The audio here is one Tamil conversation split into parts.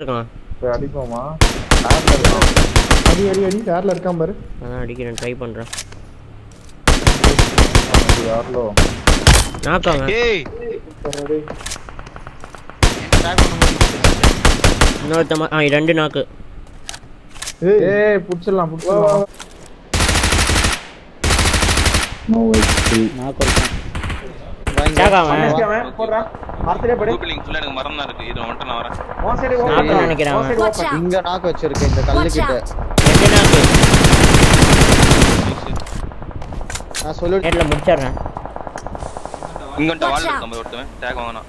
இருக்கான். போய் அடிப்போமா? கார்ல இருக்கான். அடி அடி அடி கார்ல இருக்கான் பாரு. அதான் அடிக்கிறேன், ட்ரை பண்றேன். யார்லோ நாக்காங்க. ஏய் இன்னொருத்த ரெண்டு நாக்கு. ஏய் புடிச்சிடலாம் புடிச்சிடலாம். நோ எக்ஸ்பி நாக்கு இருக்கான். சாகாவன் போடுறா. மரத்திலே படு. கூகுள் லிங்க் ஃபுல்லா எனக்கு மரம் தான் இருக்கு. இது வந்துட்டு நான் வரேன். ஓ சரி ஓ. நாக்கு நினைக்கிறேன் அவன். இங்க நாக்கு வச்சிருக்கேன் இந்த கல்லு கிட்ட. ரெண்டு நாக்கு. நான் சொல்லிட்டு நேட்ல முடிச்சிடுறேன். இங்க வந்து வால் இருக்க மாதிரி ஒருத்தன் டேக் வாங்கனா.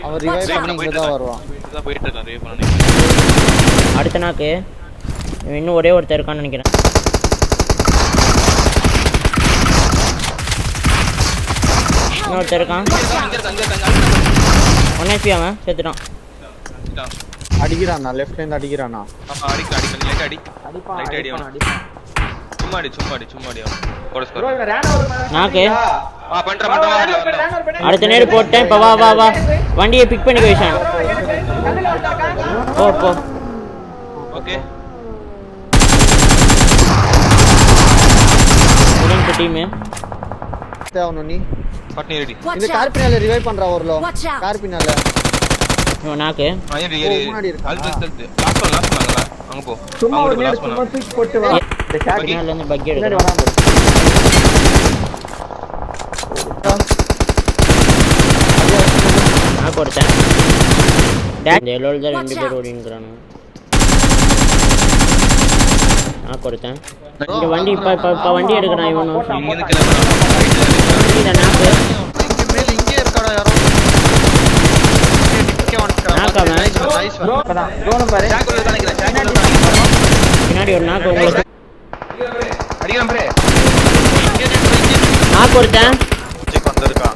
அவன் ரிவைவ் பண்ணி இங்க தான் வருவான். இதான் போயிட்டு இருக்கான் ரிவைவ் பண்ணி. அடுத்த நாக்கு. இன்னும் ஒரே ஒருத்தர் இருக்கான்னு நினைக்கிறேன். இன்னொருத்தர் இருக்கான். ஒன் ஹெச்பி அவன் செத்துட்டான். அடிக்கிறானா லெஃப்ட்ல இருந்து அடிக்கிறானா? ஆமா அடிக்க லைட் அடி. லைட் அடி அவன். சும்மா அடி அவன். போட ஸ்கோர். நாக்கு. பண்றேன். அடுத்த நேரு போட்டேன். இப்ப வா வண்டியை பிக் பண்ணி வைஷான். போ ஓகே. முடிஞ்ச டீம். தேவனோ நீ பட்னி ரெடி. இந்த கார்பினால ரிவைவ் பண்றா ஒருலோ. கார்பினால. நாக்கு. முன்னாடி இருக்கு. அல்ட் லாஸ்ட் பண்ணாங்கடா. அங்க போ. சும்மா ஒரு நேரா சும்மா தூக்கி போட்டு வா. இந்த கேக் மேல இருந்து பக்கி பின்னாடி எடுக்கலாம். வராம. நான் கொடுத்தேன். இந்த எல்லோல தான் ரெண்டு பேர் ஓடிங்கறானு. நான் கொடுத்தேன். இந்த வண்டி இப்ப வண்டி எடுக்கறான் இவனோ. இங்க இருந்து கிளம்புறான். இந்த நாக்கு. இங்க மேல இங்கே இருக்கடா யாரோ. இங்க வந்துடா. நாக்காம. நைஸ் ப்ரோ அதான் ட்ரோன் பாரு. டேக் உள்ள தான் நிக்கிறேன். பின்னாடி ஒரு நாக்கு உங்களுக்கு. அடிக்கலாம் பிரே. நான் கொடுத்தேன். ஜெக் வந்திருக்கான்.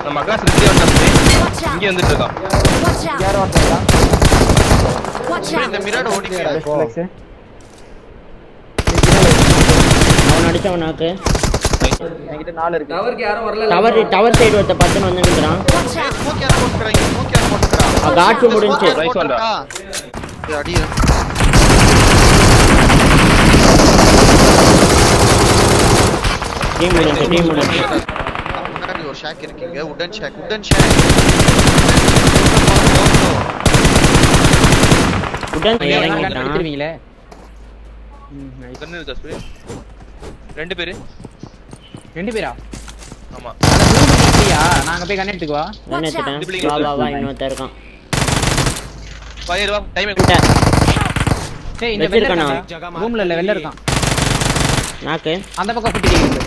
நம்ம அக்காஸ் ரெடி வந்தானே. இங்க வந்துட்டு இருக்கான். யாரோ வந்தாங்க. இந்த மிரர் ஓடிக்கடா. ஃப்ளெக்ஸ். அவன் அடிச்சவன் நாக்கு. என்கிட்ட 4 டவர் இருக்கு. டவர் சைடு ஒருத்த பத்தன வந்து நிக்கறான். ஸ்மோக்கியார போட்டுக்கறாங்க. காட்சி முடிஞ்சு. ரைஸ் வந்தா. இது அடியா. டீம் முடிஞ்சு. முன்னாடி ஒரு ஷாக் இருக்கீங்க. உடன் ஷாக். உடன் இறங்கிட்டான். அடிச்சிருவீங்களே. கண்ணு இருக்கா ஸ்ப்ரே? ரெண்டு பேரா? ஆமா. அப்படியா? நாங்க போய் கண்ண எடுத்துக்குவா. நான் எடுத்துட்டேன். வா இன்னொருத்தர் இருக்கான். ஃபயர் வா டைம் டேய் இந்த வெள்ள இருக்கான். ரூம்ல இல்ல வெள்ள இருக்கான். நாக்கு. அந்த பக்கம் சுத்திட்டீங்க.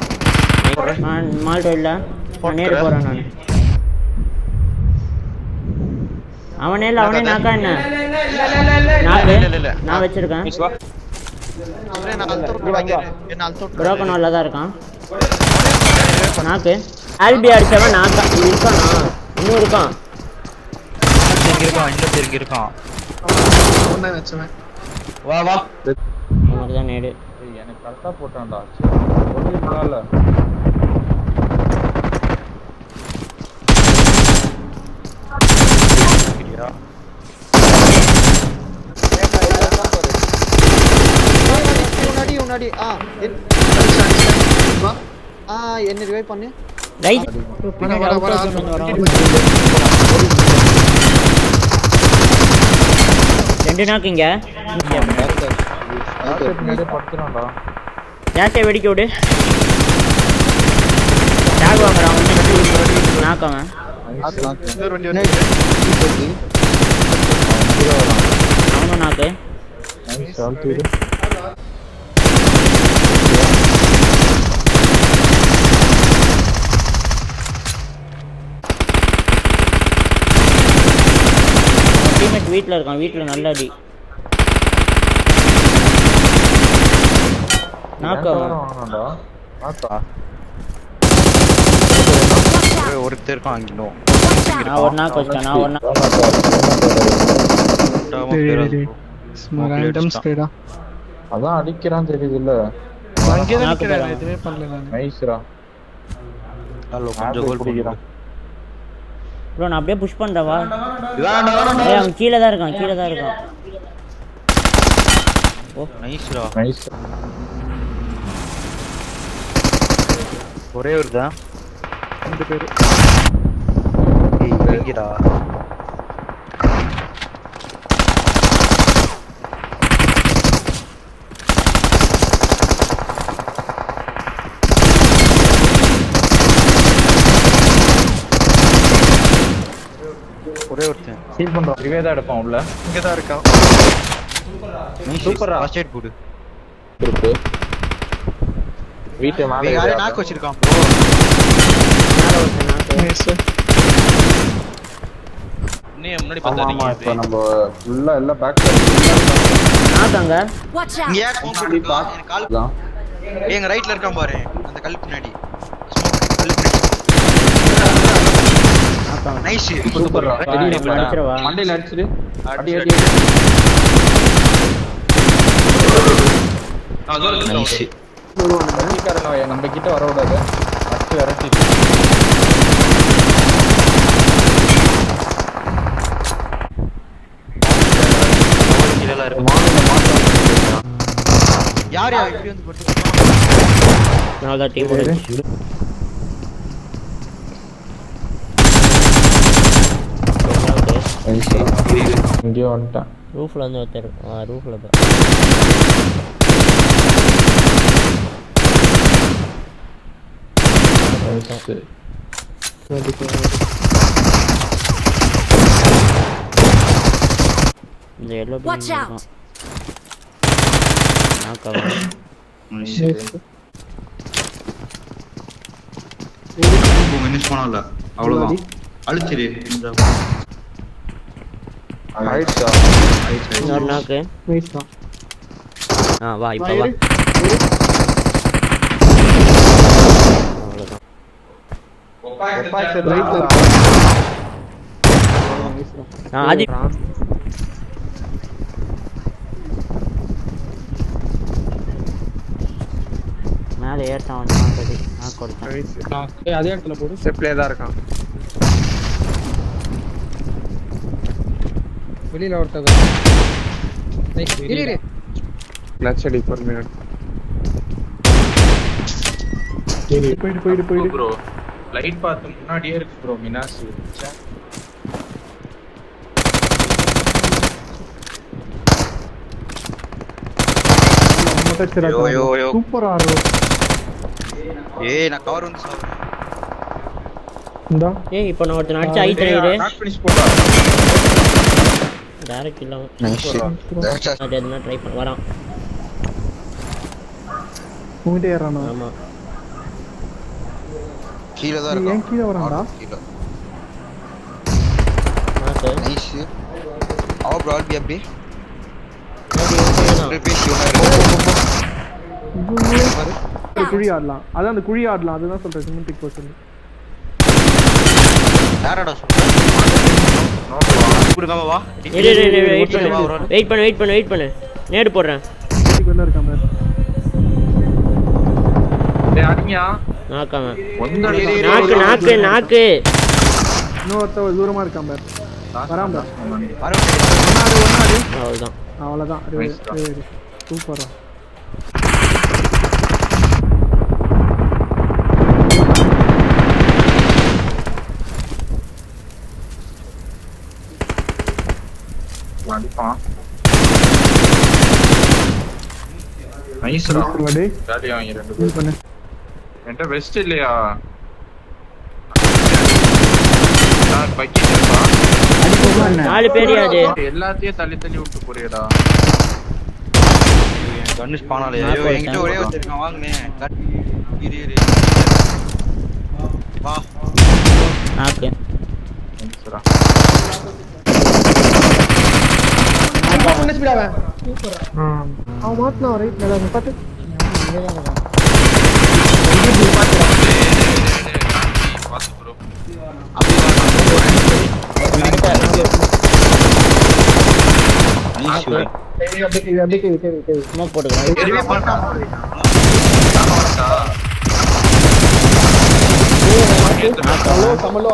மால்டோ இல்ல. நேரே போறேன் நான். அவனே நாக்கா என்ன? நாக்கு. நான் வச்சிருக்கேன். ஸ்ப்ரே நான் அல்தோட் வாங்கி என்ன அல்தோட் புரோக்கன் நல்லா தான் இருக்கான். நாக்கு. ஆல்பி அடிச்சவன் நாக்கா இருக்கானா? இன்னும் இருக்கான். இங்க இருக்கான். ஒண்ணே வெச்சவன். வா அவனுக்கு தான் நேடு. எனக்கு கரெக்டா போட்டான்டா. ஒண்ணுமே பண்ணல. முன்னாடி என்ன ரிவைவ் பண்ணு. ரைட். ரெண்டு நாக்குங்க. பின்னாடி படுத்துறான்டா. ஜாஸ்தியா வெடிக்க விடு. டேக் வாங்குறான். நாக்கவன். இன்னொரு வண்டி அவனும் நாக்கு. Nice alt. டீம்மேட் வீட்ல இருக்கான். வீட்ல நல்ல அடி. நாக்கா வாங்கடா. நாக்கா. ஒருத்தர் இருக்கான் அங்கனோ. நான் ஒரு நாக்கு வச்சேன். நான் ஒரு ஸ்ப்ரேடா. அதான் அடிக்கிறான் தெரியுதுல்ல. அங்கே தான் நிக்கிறேன். எதுவே பண்ணல நான். நைஸ்ரா. ஹலோ கொஞ்சம் கோல் பிடிக்கிறான். ப்ரோ நான் அப்படியே புஷ் பண்றவா இதான்டா ஏய் அவன் கீழ தான் இருக்கான் ஓ நைஸ்டா நைஸ். ஒரே ஒரு தான் 2 பேரு ஏய் எங்கடா ஒரே ஒருத்தன் ஹீல் பண்றோம். ரிவே தான் எடுப்பான் உள்ள. இங்க தான் இருக்கான் சூப்பரா. ஃபர்ஸ்ட் எய்ட் போடு இருக்கு. வீட்டு மேல யாரே ஏறி நாக்கு வச்சிருக்கான் மேல ஒருத்தன் நீ முன்னாடி ஆமா ஆமா பார்த்தாதீங்க இப்ப நம்ம ஃபுல்லா எல்லாம் பேக் சைடு நாக்காங்க Watch out! இங்க ஏன் கோம்பு இருக்கா எனக்கு கால் தான். ஏய் எங்க ரைட்ல இருக்கான் பாரு அந்த கல் பின்னாடி கல் பின்னாடி நாக்காங்க நைஸ் சூப்பரா. அடிச்சிரவா? மண்டையில அடிச்சிடு. அடி அடி, அடி. நைஸ் அடிக்காரங்க நம்ம கிட்ட வர விடாத. அடிச்சு விரட்டி. கீழலாம் இருக்கு மாநில மாற்றம். யார் யார் இப்படி வந்து போட்டு நான் தான் டீம் இங்கே வந்துட்டேன். ரூஃப்ல வந்து ஒருத்தர் ரூஃப்ல இந்த எல்லோ Watch out! நாக்காவா மினிஸ் பண்ணல அவ்வளவுதான் அழிச்சிரு ஆயிடுச்சா? இன்னொரு நாக்கு வா இப்போ வா அவ்வளோதான் ஆதி மேலே ஏற்றான் நான் கொடுத்தேன் அதே இடத்துல போடு செப்லே தான் இருக்கான் வெளியில ஒருத்தங்க கிளட்ச் அடி ஒரு மினிட் போயிடு ப்ரோ லைட் பார்த்து முன்னாடியே இருக்கு ப்ரோ மினாஸ். யோ யோ யோ சூப்பரா ஏய் நான் கவர் வந்து சார் இந்தா ஏய் இப்போ நான் ஒருத்தன் அடிச்சு ஐ தெரியுது நாக் ஃபினிஷ் போடா. டேரக்ட் இல்லாம நைஸ் அது எதுனா ட்ரை பண்ண வரான் உங்கிட்ட ஏறானோ ஆமா கீழ தான் இருக்கான் ஏன் கீழ வரான்டா கீழ நாக்கு நைஸ் அவ ப்ராட் பி அப்படி வேணும் பேசி குழி ஆடலாம் அதான் அந்த குழி ஆடலாம் அதுதான் சொல்றேன் சிமெண்டிக் பர்சன் யாரடா குடுக்காம வா வெயிட் பண்ணு நேடு போடுறேன் வெளில இருக்கான் பாரு டேய் அடிங்கயா. நாக்காங்க ஒண்ணு நாக்கு இன்னொருத்த தூரமா இருக்கான் பாரு வரான் பாரு அவ்வளோதான் அவ்வளவுதான் சூப்பரா அடிப்பான். நைஸ்டா. டேய் காலியா அவங்க ரெண்டு ஃபீல் பேரும். பண்ணு என்கிட்ட வெஸ்ட் இல்லையா? நான் பக்கெட் இருக்கா? 4 பேரியா அது எல்லாத்தையும் தள்ளி தள்ளி விட்டு போறியடா. கன்னிஷ் பானாலே ஐயோ என்கிட்ட ஒரே ஒருத்தர் இருக்கான் வாங்குனே இரு வா நாக்கு நைஸ்டா. அவன் மாட்டினா ரைட்ல பாத்து பாத்து ப்ரோ. ஸ்மோக் போட்டுக்கலாம் எரிவே பண்ணா. கமலோ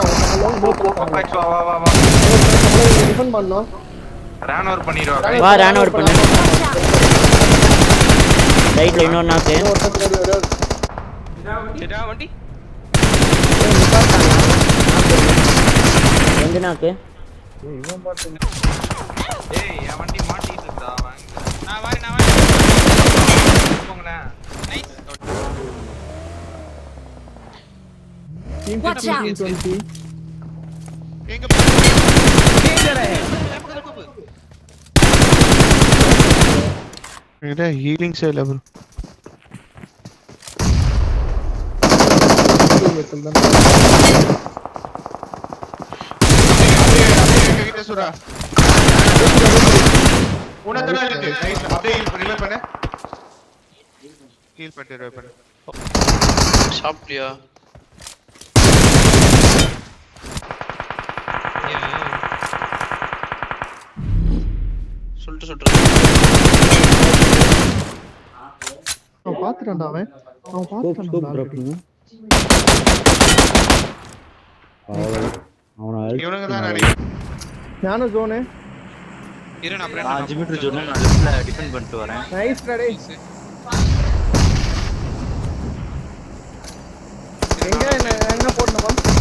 டிஃபன் பண்ணோம். ரன் ஓவர் பண்ணிடுவா வா ரன் அவுட் பண்ணு. ரைட்ல இன்னொரு நாக்கு. டேடா வண்டி ரெண்டு நாக்கு. ஏய் என் வண்டி மாட்டிட்டு இருக்கா வாங்க நான் வரேன் போங்கண்ணே நைஸ் Watch out. 20 எங்க இத ஹீலிங் சைடுல ப்ரோ கிட்ட சுரா உனக்கு இருக்கு நைஸ் அப்படியே ரிவைவ் பண்ணு ஹீல் பண்ணிட்டு ரிவைவ் பண்ணு சாப்பிட்டியா சொல்லிட்டு அவன் பாத்துறான்டா அவன் பாத்துறான்டா. இவனுங்க தான் நினைக்கிறேன் ஞான ஜோனு இரு நான் அப்புறம் 5 மீட்டர் ஜோன்ல நான் லெஃப்ட்ல டிஃபெண்ட் பண்ணிட்டு வரேன். Nice day. எங்க போடணும்